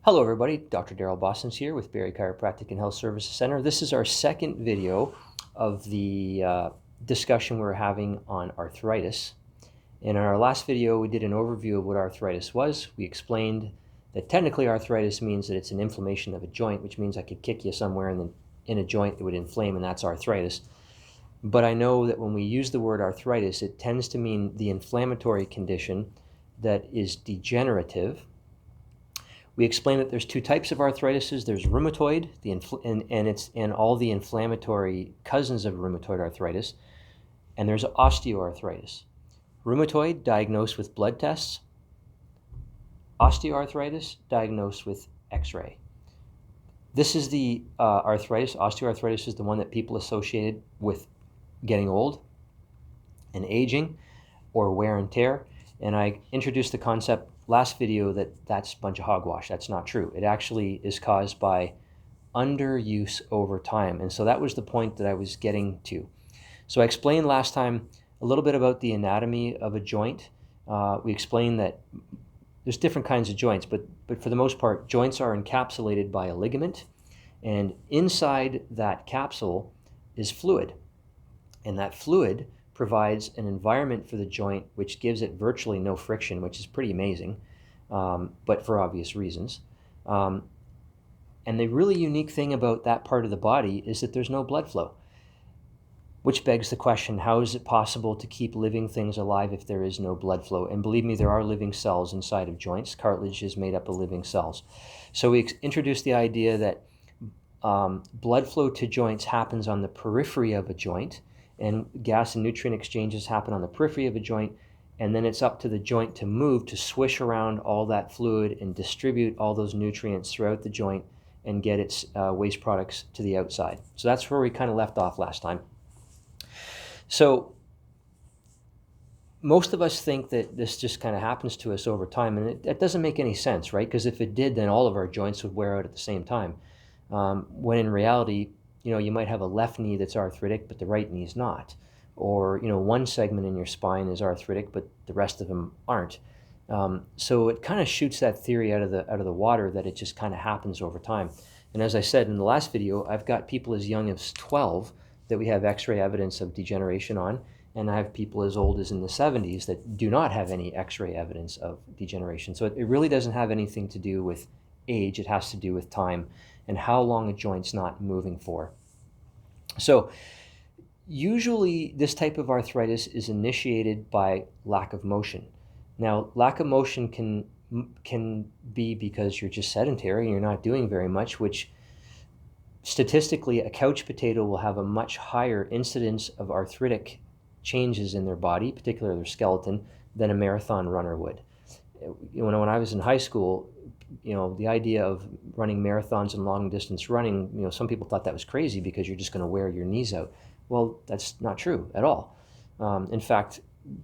Hello everybody, Dr. Daryl Boston's here with Barrie Chiropractic and Health Services Center. This is our second video of the discussion we're having on arthritis. In our last video, we did an overview of what arthritis was. We explained that technically arthritis means that it's an inflammation of a joint, which means I could kick you somewhere and then in a joint it would inflame, and that's arthritis. But I know that when we use the word arthritis, it tends to mean the inflammatory condition that is degenerative. We explained that there's two types of arthritis. There's rheumatoid, and all the inflammatory cousins of rheumatoid arthritis, and there's osteoarthritis. Rheumatoid, diagnosed with blood tests. Osteoarthritis, diagnosed with X-ray. This is the arthritis. Osteoarthritis is the one that people associated with getting old and aging or wear and tear. And I introduced the concept last video that that's a bunch of hogwash. That's not true. It actually is caused by underuse over time. And so that was the point that I was getting to. So I explained last time a little bit about the anatomy of a joint. We explained that there's different kinds of joints, but for the most part, joints are encapsulated by a ligament, and inside that capsule is fluid. And that fluid provides an environment for the joint which gives it virtually no friction, which is pretty amazing, but for obvious reasons. And the really unique thing about that part of the body is that there's no blood flow, which begs the question, how is it possible to keep living things alive if there is no blood flow? And believe me, there are living cells inside of joints. Cartilage is made up of living cells. So we introduced the idea that blood flow to joints happens on the periphery of a joint, and gas and nutrient exchanges happen on the periphery of a joint, and then it's up to the joint to move, to swish around all that fluid and distribute all those nutrients throughout the joint and get its waste products to the outside. So that's where we kind of left off last time. So most of us think that this just kind of happens to us over time, and it doesn't make any sense, right? Because if it did, then all of our joints would wear out at the same time. When in reality, you might have a left knee that's arthritic, but the right knee is not. Or, one segment in your spine is arthritic, but the rest of them aren't. So it kind of shoots that theory out of the water that it just kind of happens over time. And as I said in the last video, I've got people as young as 12 that we have X-ray evidence of degeneration on, and I have people as old as in the 70s that do not have any X-ray evidence of degeneration. So it really doesn't have anything to do with age. It has to do with time and how long a joint's not moving for. So usually this type of arthritis is initiated by lack of motion. Now, lack of motion can be because you're just sedentary and you're not doing very much, which statistically a couch potato will have a much higher incidence of arthritic changes in their body, particularly their skeleton, than a marathon runner would. When I was in high school, the idea of running marathons and long distance running, some people thought that was crazy because you're just going to wear your knees out. Well, that's not true at all. In fact,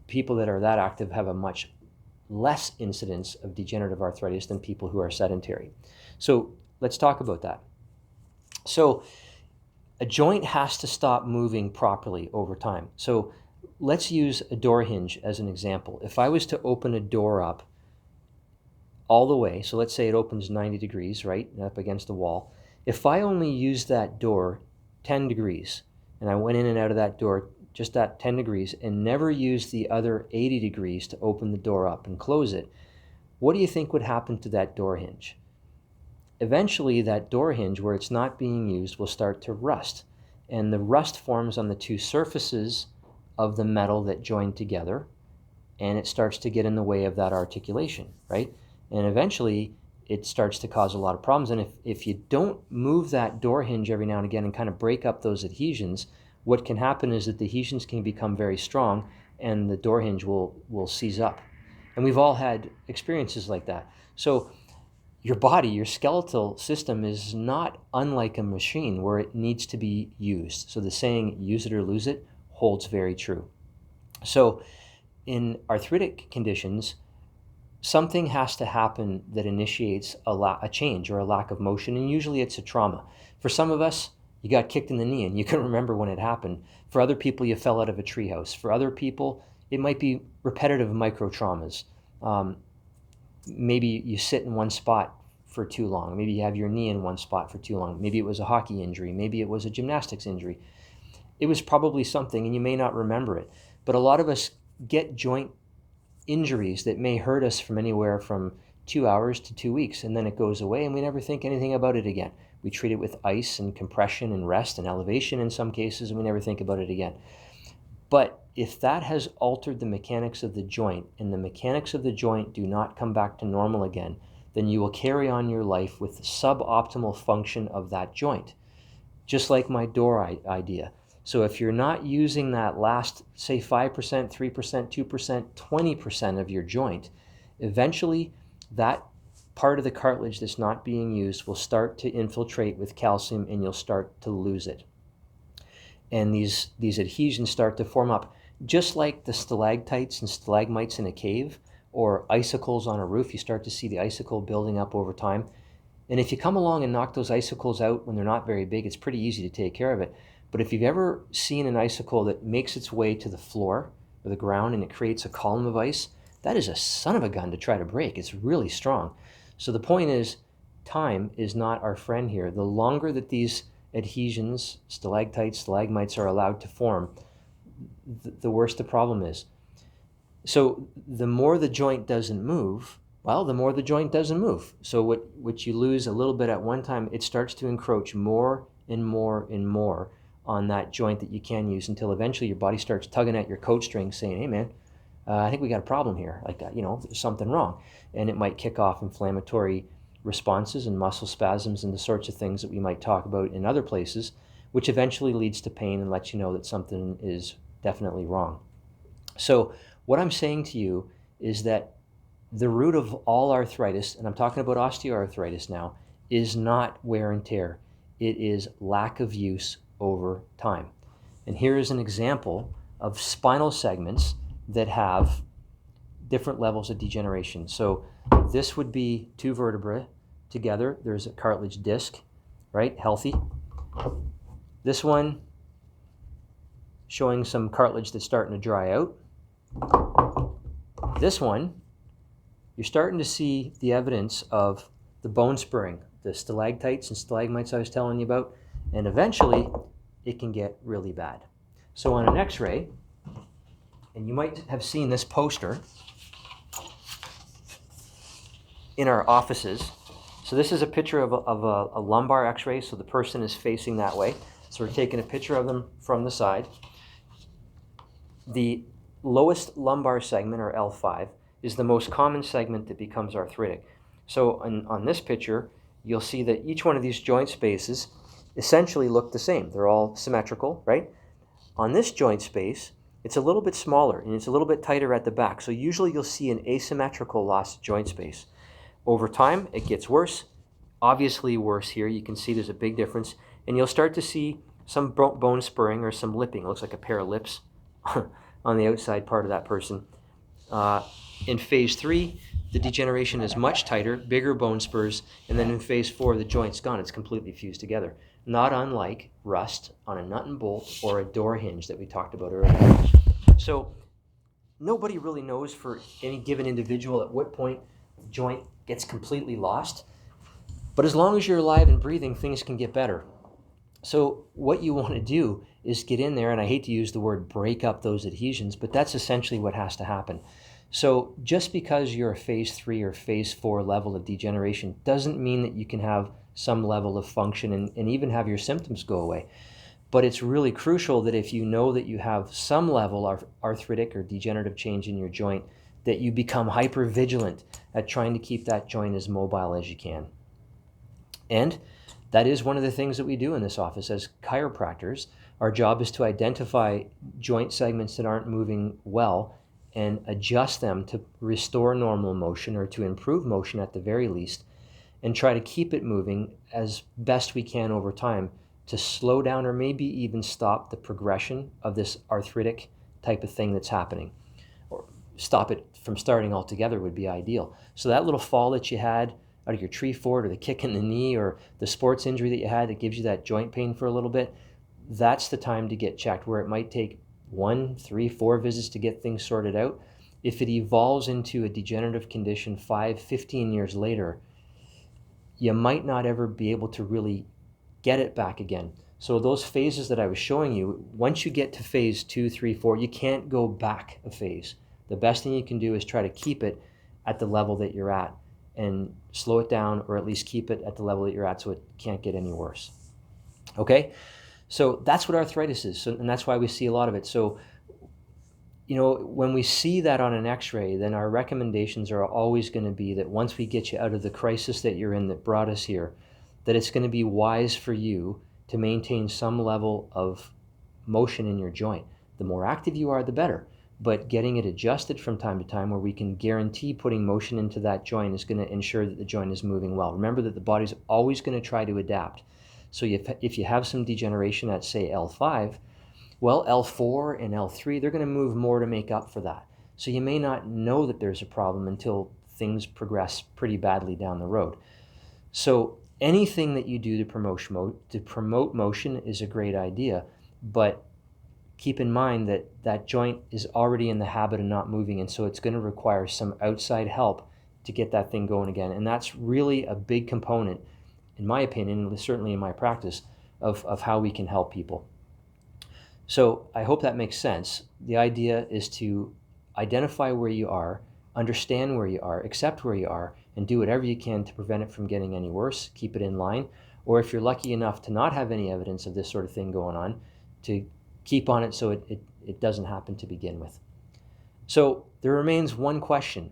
people that are that active have a much less incidence of degenerative arthritis than people who are sedentary. So let's talk about that. So a joint has to stop moving properly over time. So let's use a door hinge as an example. If I was to open a door up all the way, so let's say it opens 90 degrees, right, up against the wall. If I only use that door 10 degrees, and I went in and out of that door just that 10 degrees, and never used the other 80 degrees to open the door up and close it, what do you think would happen to that door hinge? Eventually, that door hinge, where it's not being used, will start to rust. And the rust forms on the two surfaces of the metal that join together, and it starts to get in the way of that articulation, right? And eventually, it starts to cause a lot of problems. And if you don't move that door hinge every now and again and kind of break up those adhesions, what can happen is that the adhesions can become very strong and the door hinge will seize up. And we've all had experiences like that. So your body, your skeletal system is not unlike a machine where it needs to be used. So the saying, use it or lose it, holds very true. So in arthritic conditions, something has to happen that initiates a change or a lack of motion, and usually it's a trauma. For some of us, you got kicked in the knee and you can remember when it happened. For other people, you fell out of a treehouse. For other people, it might be repetitive micro traumas. Maybe you sit in one spot for too long. Maybe you have your knee in one spot for too long. Maybe it was a hockey injury. Maybe it was a gymnastics injury. It was probably something, and you may not remember it. But a lot of us get joint injuries that may hurt us from anywhere from 2 hours to 2 weeks, and then it goes away and we never think anything about it again. We treat it with ice and compression and rest and elevation in some cases, and we never think about it again. But if that has altered the mechanics of the joint, and the mechanics of the joint do not come back to normal again, then you will carry on your life with the suboptimal function of that joint. Just like my door idea. So if you're not using that last, say 5%, 3%, 2%, 20% of your joint, eventually that part of the cartilage that's not being used will start to infiltrate with calcium, and you'll start to lose it. And these adhesions start to form up, just like the stalactites and stalagmites in a cave or icicles on a roof. You start to see the icicle building up over time. And if you come along and knock those icicles out when they're not very big, it's pretty easy to take care of it. But if you've ever seen an icicle that makes its way to the floor or the ground and it creates a column of ice, that is a son of a gun to try to break. It's really strong. So the point is, time is not our friend here. The longer that these adhesions, stalactites, stalagmites, are allowed to form, the worse the problem is. So the more the joint doesn't move, well, the more the joint doesn't move. So what you lose a little bit at one time, it starts to encroach more and more and more on that joint that you can use, until eventually your body starts tugging at your coat string saying, hey man, I think we got a problem here. Like, there's something wrong. And it might kick off inflammatory responses and muscle spasms and the sorts of things that we might talk about in other places, which eventually leads to pain and lets you know that something is definitely wrong. So what I'm saying to you is that the root of all arthritis, and I'm talking about osteoarthritis now, is not wear and tear. It is lack of use over time. And here is an example of spinal segments that have different levels of degeneration. So this would be two vertebrae together. There's a cartilage disc, right? Healthy. This one showing some cartilage that's starting to dry out. This one, you're starting to see the evidence of the bone spurring, the stalactites and stalagmites I was telling you about, and eventually it can get really bad. So on an x-ray, and you might have seen this poster in our offices. So this is a picture of a lumbar x-ray, so the person is facing that way. So we're taking a picture of them from the side. The lowest lumbar segment, or L5, is the most common segment that becomes arthritic. So on this picture, you'll see that each one of these joint spaces essentially look the same. They're all symmetrical, right? On this joint space, it's a little bit smaller and it's a little bit tighter at the back. So usually you'll see an asymmetrical loss of joint space. Over time, it gets worse, obviously worse here. You can see there's a big difference, and you'll start to see some bone spurring or some lipping. It looks like a pair of lips on the outside part of that person. In phase 3, the degeneration is much tighter, bigger bone spurs, and then in phase 4, the joint's gone. It's completely fused together. Not unlike rust on a nut and bolt or a door hinge that we talked about earlier. So nobody really knows for any given individual at what point the joint gets completely lost. But as long as you're alive and breathing, things can get better. So what you want to do is get in there, and I hate to use the word break up those adhesions, but that's essentially what has to happen. So just because you're a phase 3 or phase 4 level of degeneration doesn't mean that you can have some level of function and even have your symptoms go away. But it's really crucial that if you know that you have some level of arthritic or degenerative change in your joint, that you become hyper vigilant at trying to keep that joint as mobile as you can. And that is one of the things that we do in this office as chiropractors. Our job is to identify joint segments that aren't moving well and adjust them to restore normal motion, or to improve motion at the very least, and try to keep it moving as best we can over time to slow down or maybe even stop the progression of this arthritic type of thing that's happening. Or stop it from starting altogether would be ideal. So that little fall that you had out of your tree fort, or the kick in the knee, or the sports injury that you had that gives you that joint pain for a little bit, that's the time to get checked, where it might take 1, 3, 4 visits to get things sorted out. If it evolves into a degenerative condition 5, 15 years later, you might not ever be able to really get it back again. So those phases that I was showing you, once you get to phase 2, 3, 4, you can't go back a phase. The best thing you can do is try to keep it at the level that you're at and slow it down, or at least keep it at the level that you're at so it can't get any worse. Okay? So that's what arthritis is, and that's why we see a lot of it. So, you know, when we see that on an x-ray, then our recommendations are always going to be that once we get you out of the crisis that you're in that brought us here, that it's going to be wise for you to maintain some level of motion in your joint. The more active you are, the better. But getting it adjusted from time to time where we can guarantee putting motion into that joint is going to ensure that the joint is moving well. Remember that the body's always going to try to adapt. So if you have some degeneration at, say, L5, well, L4 and L3, they're going to move more to make up for that. So you may not know that there's a problem until things progress pretty badly down the road. So anything that you do to promote motion is a great idea, but keep in mind that that joint is already in the habit of not moving, and so it's going to require some outside help to get that thing going again. And that's really a big component, in my opinion, and certainly in my practice, of how we can help people. So I hope that makes sense. The idea is to identify where you are, understand where you are, accept where you are, and do whatever you can to prevent it from getting any worse, keep it in line. Or if you're lucky enough to not have any evidence of this sort of thing going on, to keep on it so it doesn't happen to begin with. So there remains one question.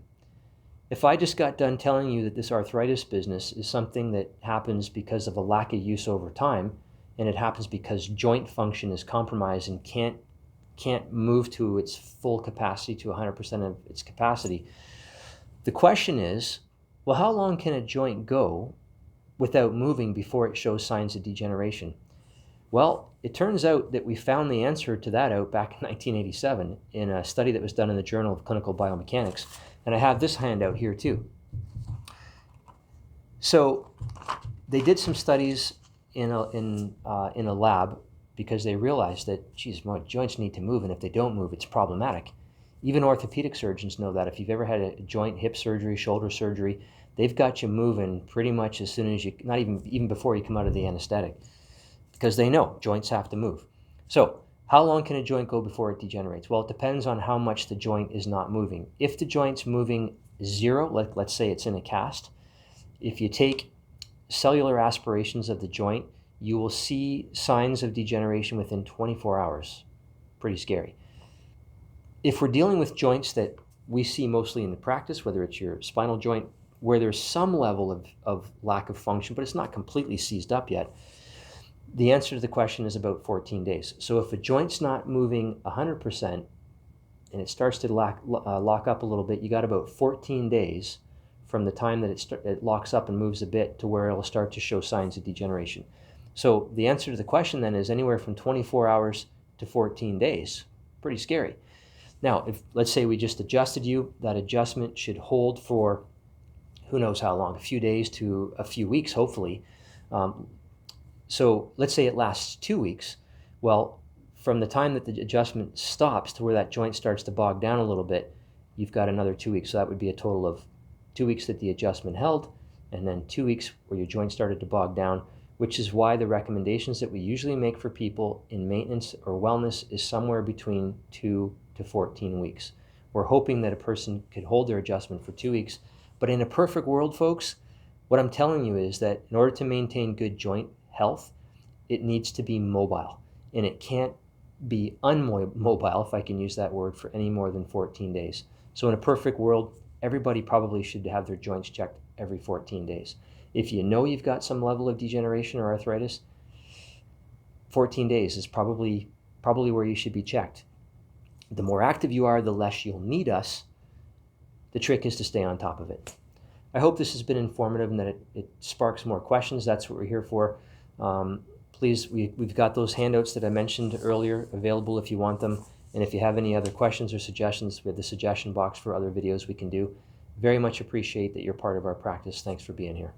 If I just got done telling you that this arthritis business is something that happens because of a lack of use over time, and it happens because joint function is compromised and can't move to its full capacity, to 100% of its capacity, the question is, well, how long can a joint go without moving before it shows signs of degeneration? Well, it turns out that we found the answer to that out back in 1987 in a study that was done in the Journal of Clinical Biomechanics. And I have this handout here too. So they did some studies in a lab because they realized that, geez, my joints need to move, and if they don't move, it's problematic. Even orthopedic surgeons know that. If you've ever had a joint, hip surgery, shoulder surgery, they've got you moving pretty much as soon as you, not even before you come out of the anesthetic, because they know joints have to move. So how long can a joint go before it degenerates? Well, it depends on how much the joint is not moving. If the joint's moving zero, let's say it's in a cast, if you take cellular aspirations of the joint, you will see signs of degeneration within 24 hours. Pretty scary. If we're dealing with joints that we see mostly in the practice, whether it's your spinal joint, where there's some level of lack of function, but it's not completely seized up yet, the answer to the question is about 14 days. So if a joint's not moving 100% and it starts to lock up a little bit, you got about 14 days from the time that it locks up and moves a bit to where it'll start to show signs of degeneration. So the answer to the question then is anywhere from 24 hours to 14 days. Pretty scary. Now, if let's say we just adjusted you, that adjustment should hold for who knows how long, a few days to a few weeks, hopefully. So let's say it lasts 2 weeks. Well, from the time that the adjustment stops to where that joint starts to bog down a little bit, you've got another 2 weeks. So that would be a total of 2 weeks that the adjustment held, and then 2 weeks where your joint started to bog down, which is why the recommendations that we usually make for people in maintenance or wellness is somewhere between 2 to 14 weeks. We're hoping that a person could hold their adjustment for 2 weeks. But in a perfect world, folks, what I'm telling you is that in order to maintain good joint health, it needs to be mobile, and it can't be unmobile, if I can use that word, for any more than 14 days. So in a perfect world, everybody probably should have their joints checked every 14 days. If you know you've got some level of degeneration or arthritis, 14 days is probably where you should be checked. The more active you are, the less you'll need us. The trick is to stay on top of it. I hope this has been informative and that it sparks more questions. That's what we're here for. Please, we've got those handouts that I mentioned earlier available if you want them. And if you have any other questions or suggestions, we have the suggestion box for other videos we can do. Very much appreciate that you're part of our practice. Thanks for being here.